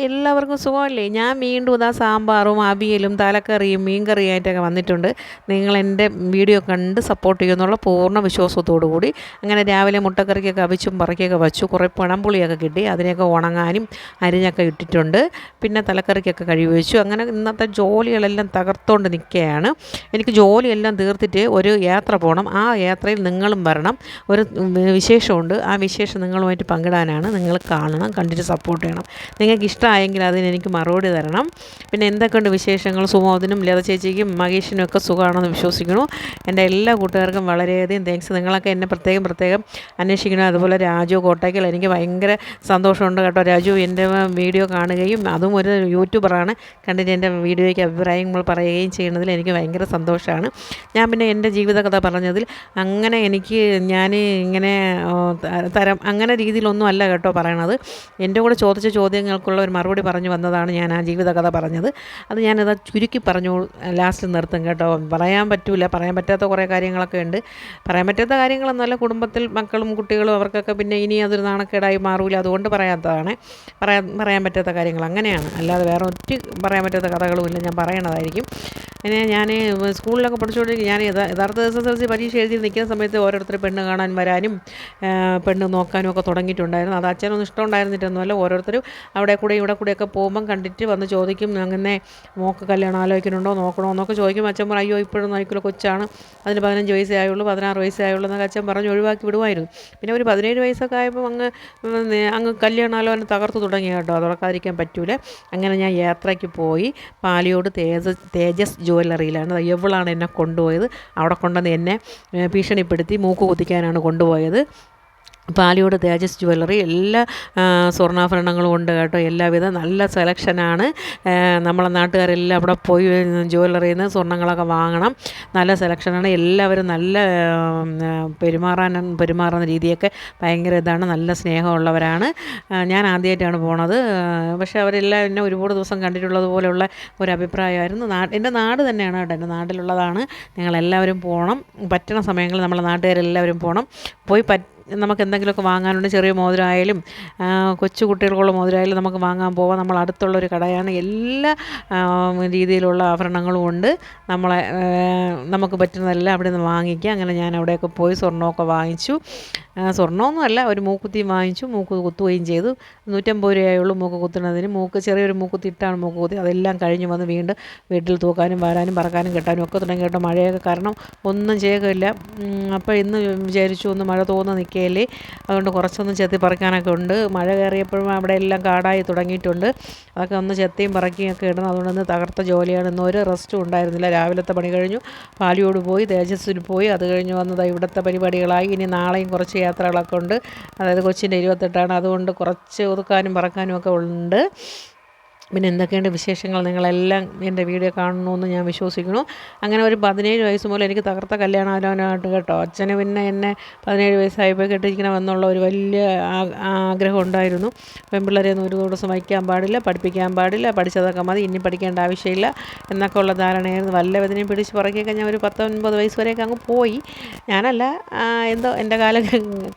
എല്ലാവർക്കും സുഖമല്ലേ? ഞാൻ വീണ്ടും ഇതാ സാമ്പാറും അവിയലും തലക്കറിയും മീൻകറിയായിട്ടൊക്കെ വന്നിട്ടുണ്ട്. നിങ്ങൾ എൻ്റെ വീഡിയോ കണ്ട് സപ്പോർട്ട് ചെയ്യുമെന്നുള്ള പൂർണ്ണ വിശ്വാസത്തോടു കൂടി അങ്ങനെ രാവിലെ മുട്ടക്കറിക്കൊക്കെ അവിച്ചും പറക്കിയൊക്കെ വച്ചു. കുറേ പണംപുളിയൊക്കെ കിട്ടി, അതിനെയൊക്കെ ഉണങ്ങാനും അരിഞ്ഞൊക്കെ ഇട്ടിട്ടുണ്ട്. പിന്നെ തലക്കറിക്കൊക്കെ കഴുകി വെച്ചു. അങ്ങനെ ഇന്നത്തെ ജോലികളെല്ലാം തകർത്തുകൊണ്ട് നിൽക്കുകയാണ്. എനിക്ക് ജോലിയെല്ലാം തീർത്തിട്ട് ഒരു യാത്ര പോകണം. ആ യാത്രയിൽ നിങ്ങളും വരണം. ഒരു വിശേഷമുണ്ട്, ആ വിശേഷം നിങ്ങളുമായിട്ട് പങ്കിടാനാണ്. നിങ്ങൾ കാണണം, കണ്ടിട്ട് സപ്പോർട്ട് ചെയ്യണം. നിങ്ങൾക്ക് ഇഷ്ടമായെങ്കിൽ അതിനെനിക്ക് മറുപടി തരണം. പിന്നെ എന്തൊക്കെയുണ്ട് വിശേഷങ്ങൾ? സുമോദിനും ലത ചേച്ചിക്കും മഹേഷിനും ഒക്കെ സുഖമാണെന്ന് വിശ്വസിക്കുന്നു. എൻ്റെ എല്ലാ കൂട്ടുകാർക്കും വളരെയധികം താങ്ക്സ്. നിങ്ങളൊക്കെ എന്നെ പ്രത്യേകം അന്വേഷിക്കണം. അതുപോലെ രാജു കോട്ടയ്ക്കൽ, എനിക്ക് ഭയങ്കര സന്തോഷമുണ്ട് കേട്ടോ. രാജു എൻ്റെ വീഡിയോ കാണുകയും അതും ഒരു യൂട്യൂബറാണ്, കണ്ടിട്ട് എൻ്റെ വീഡിയോയ്ക്ക് അഭിപ്രായങ്ങൾ പറയുകയും ചെയ്യുന്നതിൽ എനിക്ക് ഭയങ്കര സന്തോഷമാണ്. ഞാൻ പിന്നെ എൻ്റെ ജീവിതകഥ പറഞ്ഞതിൽ അങ്ങനെ ഞാൻ ഇങ്ങനെ അങ്ങനെ രീതിയിലൊന്നും അല്ല കേട്ടോ പറയണത്. എൻ്റെ കൂടെ ചോദിച്ച ചോദ്യങ്ങൾക്കുള്ള ഒരു മറുപടി പറഞ്ഞു വന്നതാണ് ഞാൻ ആ ജീവിതകഥ പറഞ്ഞത്. അത് ഞാനത് ചുരുക്കി പറഞ്ഞു ലാസ്റ്റിൽ നിർത്തും കേട്ടോ. പറയാൻ പറ്റാത്ത കുറേ കാര്യങ്ങളൊക്കെ ഉണ്ട്. പറയാൻ പറ്റാത്ത കാര്യങ്ങളൊന്നുമല്ല, കുടുംബത്തിൽ മക്കളും കുട്ടികളും അവർക്കൊക്കെ പിന്നെ ഇനി അതൊരു നാണക്കേടായി മാറൂല, അതുകൊണ്ട് പറയാത്തതാണ്. പറയാൻ പറ്റാത്ത കാര്യങ്ങൾ അങ്ങനെയാണ്, അല്ലാതെ വേറെ പറയാൻ പറ്റാത്ത കഥകളുമില്ല, ഞാൻ പറയണതായിരിക്കും. പിന്നെ ഞാൻ സ്കൂളിലൊക്കെ പഠിച്ചുകൊണ്ടിരിക്കും. ഞാൻ യഥാർത്ഥ SSLC പരീക്ഷ എഴുതി നിൽക്കുന്ന സമയത്ത് ഓരോരുത്തർ പെണ്ണ് കാണാൻ വരാനും പെണ്ണ് നോക്കാനും ഒക്കെ തുടങ്ങിയിട്ടുണ്ടായിരുന്നു. അത് അച്ഛനൊന്നും ഇഷ്ടമുണ്ടായിരുന്നിട്ടൊന്നുമല്ല. ഓരോരുത്തരും അവിടെ കൂടെ ഇവിടെ കൂടെയൊക്കെ പോകുമ്പം കണ്ടിട്ട് വന്ന് ചോദിക്കും, അങ്ങനെ മോൾക്ക് കല്യാണം ആലോചിക്കുന്നുണ്ടോ, നോക്കണോ എന്നൊക്കെ ചോദിക്കും. അച്ഛൻ പറയും, അയ്യോ ഇപ്പോഴും നോക്കില്ല, കൊച്ചാണ്, അതിന് 15 വയസ്സേ ആയുള്ളൂ, 16 വയസ്സേ ആയുള്ളൂ എന്നൊക്കെ അച്ഛൻ പറഞ്ഞ് ഒഴിവാക്കി വിടുമായിരുന്നു. പിന്നെ ഒരു 17 വയസ്സൊക്കെ ആയപ്പോൾ അങ്ങ് കല്യാണാലോചന തകർത്ത് തുടങ്ങി കേട്ടോ. അത് തുറക്കാതിരിക്കാൻ പറ്റൂല. അങ്ങനെ ഞാൻ യാത്രയ്ക്ക് പോയി. പാലിയോട് തേജസ് ജ്വല്ലറിയിലാണ്. എവളാണ് എന്നെ കൊണ്ടുപോയത്. അവിടെ കൊണ്ടുവന്ന് എന്നെ ഭീഷണിപ്പെടുത്തി മൂക്ക് കുത്തിക്കാനാണ് കൊണ്ടുപോയത്. പാലിയോട് തേജസ് ജ്വല്ലറി എല്ലാ സ്വർണ്ണാഭരണങ്ങളും ഉണ്ട് കേട്ടോ. എല്ലാവിധ നല്ല സെലക്ഷനാണ്. നമ്മളെ നാട്ടുകാരെല്ലാം അവിടെ പോയി ജ്വല്ലറിയിൽ നിന്ന് സ്വർണ്ണങ്ങളൊക്കെ വാങ്ങണം. നല്ല സെലക്ഷനാണ്. എല്ലാവരും നല്ല പെരുമാറുന്ന രീതിയൊക്കെ ഭയങ്കര ഇതാണ്, നല്ല സ്നേഹമുള്ളവരാണ്. ഞാൻ ആദ്യമായിട്ടാണ് പോണത്. പക്ഷേ അവരെല്ലാം എന്നെ ഒരുപാട് ദിവസം കണ്ടിട്ടുള്ളത് പോലെയുള്ള ഒരു അഭിപ്രായമായിരുന്നു. എൻ്റെ നാട് തന്നെയാണ് കേട്ടോ, എൻ്റെ നാട്ടിലുള്ളതാണ്. നിങ്ങളെല്ലാവരും പോകണം. പറ്റണ സമയങ്ങളിൽ നമ്മളെ നാട്ടുകാരെല്ലാവരും പോകണം. പോയി നമുക്ക് എന്തെങ്കിലുമൊക്കെ വാങ്ങാനുണ്ട്, ചെറിയ മോതിരമായാലും കൊച്ചു കുട്ടികൾക്കുള്ള മോതിരമായാലും നമുക്ക് വാങ്ങാൻ പോവാം. നമ്മൾ അടുത്തുള്ളൊരു കടയാണ്. എല്ലാ രീതിയിലുള്ള ആഭരണങ്ങളും ഉണ്ട്. നമുക്ക് പറ്റുന്നതെല്ലാം അവിടെ നിന്ന് വാങ്ങിക്കുക. അങ്ങനെ ഞാൻ അവിടെയൊക്കെ പോയി സ്വർണ്ണമൊക്കെ വാങ്ങിച്ചു. സ്വർണ്ണമൊന്നുമല്ല, ഒരു മൂക്കുത്തി വാങ്ങിച്ചു. മൂക്ക് കുത്തുകയും ചെയ്തു. 150 രൂപയുള്ളൂ മൂക്ക് കുത്തുന്നതിന്. ചെറിയൊരു മൂക്കുത്തി ഇട്ടാണ് മൂക്ക് കുത്തി. അതെല്ലാം കഴിഞ്ഞ് വന്ന് വീണ്ടും വീട്ടിൽ തൂക്കാനും വാരാനും പറക്കാനും കെട്ടാനും ഒക്കെ തുടങ്ങി കേട്ടോ. മഴയൊക്കെ കാരണം ഒന്നും ചെയ്യുകയില്ല. അപ്പോൾ ഇന്ന് വിചാരിച്ചു ഒന്ന് മഴ തോന്നുന്ന നിൽക്കുകയല്ലേ, അതുകൊണ്ട് കുറച്ചൊന്നും ചെത്തി പറിക്കാനൊക്കെ ഉണ്ട്. മഴ കയറിയപ്പോഴും അവിടെ എല്ലാം കാടായി തുടങ്ങിയിട്ടുണ്ട്. അതൊക്കെ ഒന്ന് ചെത്തിയും പറക്കിയും ഒക്കെ ഇടണം. അതുകൊണ്ട് ഇന്ന് തകർത്ത ജോലിയാണ്. ഇന്ന് ഒരു റെസ്റ്റും ഉണ്ടായിരുന്നില്ല. രാവിലത്തെ പണി കഴിഞ്ഞു, പാലിയോട് പോയി, തേജസ്സിൽ പോയി, അത് കഴിഞ്ഞ് വന്നത് ഇവിടുത്തെ പരിപാടികളായി. ഇനി നാളെയും കുറച്ച് യാത്രകളൊക്കെ ഉണ്ട്. അതായത് കൊച്ചിൻ്റെ 28ആണ്, അതുകൊണ്ട് കുറച്ച് ഒതുക്കാനും പറക്കാനും ഒക്കെ ഉണ്ട്. പിന്നെ എന്തൊക്കെയുണ്ട് വിശേഷങ്ങൾ? നിങ്ങളെല്ലാം എൻ്റെ വീഡിയോ കാണണമെന്ന് ഞാൻ വിശ്വസിക്കുന്നു. അങ്ങനെ ഒരു 17 വയസ്സ് മുതൽ എനിക്ക് തകർത്ത കല്യാണാലോചനയായിട്ട് കേട്ടോ. അച്ഛന് പിന്നെ എന്നെ 17 വയസ്സായപ്പോൾ കെട്ടിയിരിക്കണമെന്നുള്ള ഒരു വലിയ ആഗ്രഹം ഉണ്ടായിരുന്നു. പെൺപിള്ളേരെയൊന്നും ഒരു ദിവസം വയ്ക്കാൻ പാടില്ല, പഠിപ്പിക്കാൻ പാടില്ല, പഠിച്ചതൊക്കെ മതി, ഇനി പഠിക്കേണ്ട ആവശ്യമില്ല എന്നൊക്കെ ഉള്ള ധാരണയായിരുന്നു. വല്ലവതിനെയും പിടിച്ച് പറക്കിയൊക്കെ ഞാൻ ഒരു 19 വയസ്സ് വരെയൊക്കെ അങ്ങ് പോയി. ഞാനല്ല, എന്തോ എൻ്റെ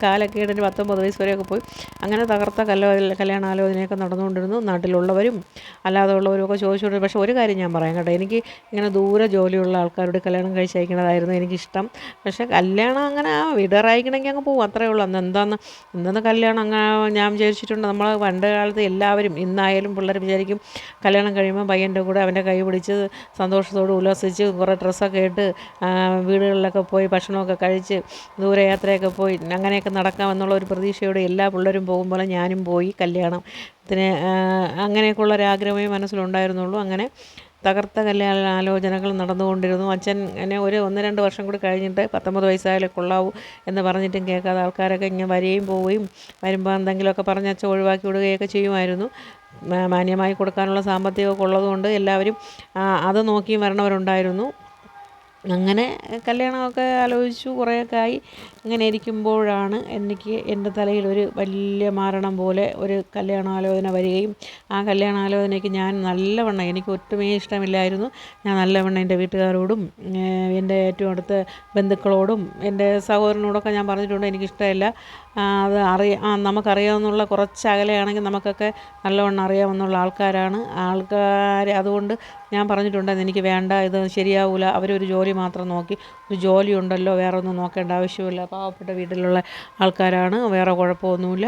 കാലക്കേടിന് 19 വയസ്സ് വരെയൊക്കെ പോയി. അങ്ങനെ തകർത്ത കല്യാണാലോചനയൊക്കെ നടന്നുകൊണ്ടിരുന്നു. നാട്ടിലുള്ളവരും അല്ലാതെ ഉള്ളവരൊക്കെ ചോദിച്ചുകൊണ്ട്. പക്ഷേ ഒരു കാര്യം ഞാൻ പറയാം കേട്ടോ, എനിക്ക് ഇങ്ങനെ ദൂരെ ജോലിയുള്ള ആൾക്കാരോട് കല്യാണം കഴിച്ചയക്കണതായിരുന്നു എനിക്കിഷ്ടം. പക്ഷേ കല്യാണം അങ്ങനെ വീടറായിക്കണമെങ്കിൽ അങ്ങ് പോകും, അത്രയേ ഉള്ളൂ. എന്തെന്ന് കല്യാണം അങ്ങനെ ഞാൻ വിചാരിച്ചിട്ടുണ്ട്. നമ്മൾ പണ്ട് കാലത്ത് എല്ലാവരും, ഇന്നായാലും പിള്ളേർ വിചാരിക്കും കല്യാണം കഴിയുമ്പോൾ പയ്യൻ്റെ കൂടെ അവൻ്റെ കൈ പിടിച്ച് സന്തോഷത്തോട് ഉല്ലസിച്ച് കുറേ ഡ്രസ്സൊക്കെ ഇട്ട് വീടുകളിലൊക്കെ പോയി ഭക്ഷണമൊക്കെ കഴിച്ച് ദൂരയാത്രയൊക്കെ പോയി അങ്ങനെയൊക്കെ നടക്കാമെന്നുള്ള ഒരു പ്രതീക്ഷയോടെ എല്ലാ പിള്ളേരും പോകുമ്പോൾ ഞാനും പോയി കല്യാണത്തിന്. അങ്ങനെയൊക്കെയുള്ളൊരാഗ്രഹമേ മനസ്സിലുണ്ടായിരുന്നുള്ളൂ. അങ്ങനെ തകർത്ത കല്യാണാലോചനകൾ നടന്നുകൊണ്ടിരുന്നു. അച്ഛൻ എന്നെ 1-2 വർഷം കൂടി കഴിഞ്ഞിട്ട് 19 വയസ്സായാലേ കൊള്ളാവൂ എന്ന് പറഞ്ഞിട്ടും കേൾക്കാതെ ആൾക്കാരൊക്കെ ഇങ്ങനെ വരികയും പോവുകയും, വരുമ്പോൾ എന്തെങ്കിലുമൊക്കെ പറഞ്ഞ് അച്ഛൻ ഒഴിവാക്കി വിടുകയൊക്കെ ചെയ്യുമായിരുന്നു. മാന്യമായി കൊടുക്കാനുള്ള സാമ്പത്തികമൊക്കെ ഉള്ളതുകൊണ്ട് എല്ലാവരും അത് നോക്കിയും വരണവരുണ്ടായിരുന്നു. അങ്ങനെ കല്യാണമൊക്കെ ആലോചിച്ചു, കുറേയൊക്കെ ആയി. അങ്ങനെ ഇരിക്കുമ്പോഴാണ് എനിക്ക് എൻ്റെ തലയിൽ ഒരു വലിയ മാരണം പോലെ ഒരു കല്യാണാലോചന വരികയും ആ കല്യാണാലോചനയ്ക്ക് ഞാൻ നല്ലവണ്ണം, എനിക്ക് ഒട്ടുമേ ഇഷ്ടമില്ലായിരുന്നു. ഞാൻ നല്ലവണ്ണം എൻ്റെ വീട്ടുകാരോടും എൻ്റെ ഏറ്റവും അടുത്ത ബന്ധുക്കളോടും എൻ്റെ സഹോദരനോടൊക്കെ ഞാൻ പറഞ്ഞിട്ടുണ്ട് എനിക്കിഷ്ടമില്ല. അത് നമുക്കറിയാവുന്നുള്ള കുറച്ച് അകലെയാണെങ്കിൽ നമുക്കൊക്കെ നല്ലവണ്ണം അറിയാവുന്നുള്ള ആൾക്കാരാണ്. അതുകൊണ്ട് ഞാൻ പറഞ്ഞിട്ടുണ്ട് എനിക്ക് വേണ്ട, ഇത് ശരിയാവില്ല. അവരൊരു ജോലി മാത്രം നോക്കി, ഒരു ജോലി ഉണ്ടല്ലോ, വേറെ ഒന്നും നോക്കേണ്ട ആവശ്യമില്ല, പാവപ്പെട്ട വീട്ടിലുള്ള ആൾക്കാരാണ്, വേറെ കുഴപ്പമൊന്നുമില്ല,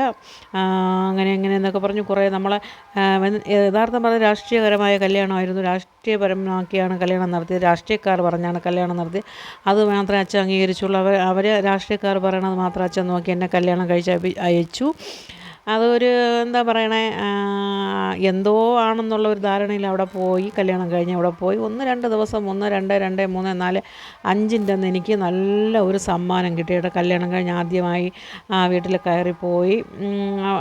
അങ്ങനെ എന്നൊക്കെ പറഞ്ഞ് കുറേ നമ്മളെ യഥാർത്ഥം പറഞ്ഞ രാഷ്ട്രീയപരമായ കല്യാണമായിരുന്നു. രാഷ്ട്രീയപരമാക്കിയാണ് കല്യാണം നടത്തിയത്. രാഷ്ട്രീയക്കാർ പറഞ്ഞാണ് കല്യാണം നടത്തിയത്. അത് മാത്രമേ അച്ഛൻ അംഗീകരിച്ചുള്ളൂ. അവർ രാഷ്ട്രീയക്കാർ പറയണത് മാത്രം അച്ഛൻ നോക്കി എന്നെ കല്യാണം കഴിച്ച് അയച്ചു. അതൊരു എന്താ പറയണേ, എന്തോ ആണെന്നുള്ള ഒരു ധാരണയിൽ അവിടെ പോയി, കല്യാണം കഴിഞ്ഞ് അവിടെ പോയി 1-2 ദിവസം 1, 2, 2, 3, 4, 5ൻ്റെ അന്ന് എനിക്ക് നല്ല ഒരു സമ്മാനം കിട്ടി കേട്ടോ. കല്യാണം കഴിഞ്ഞ് ആദ്യമായി വീട്ടിൽ കയറിപ്പോയി.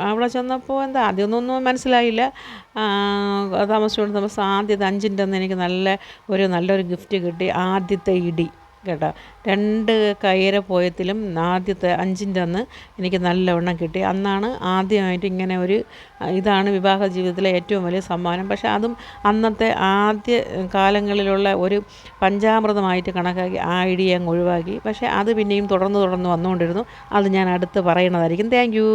അവിടെ ചെന്നപ്പോൾ ആദ്യമൊന്നും മനസ്സിലായില്ല. താമസിച്ചുകൊണ്ട് ആദ്യത്തെ 5ൻ്റെ അന്ന് എനിക്ക് നല്ലൊരു ഗിഫ്റ്റ് കിട്ടി. ആദ്യത്തെ ഇടി കേട്ടോ. 2 കയ്യിര പോയത്തിലും ആദ്യത്തെ 5ൻ്റെ അന്ന് എനിക്ക് നല്ലവണ്ണം കിട്ടി. അന്നാണ് ആദ്യമായിട്ട് ഇങ്ങനെ ഇതാണ് വിവാഹ ജീവിതത്തിലെ ഏറ്റവും വലിയ സമ്മാനം. പക്ഷേ അതും അന്നത്തെ ആദ്യ കാലങ്ങളിലുള്ള ഒരു പഞ്ചാമൃതമായിട്ട് കണക്കാക്കി ആ ഇടി അങ്ങ് ഒഴിവാക്കി. പക്ഷേ അത് പിന്നെയും തുടർന്ന് വന്നുകൊണ്ടിരുന്നു. അത് ഞാൻ അടുത്ത് പറയണതായിരിക്കും. Thank you.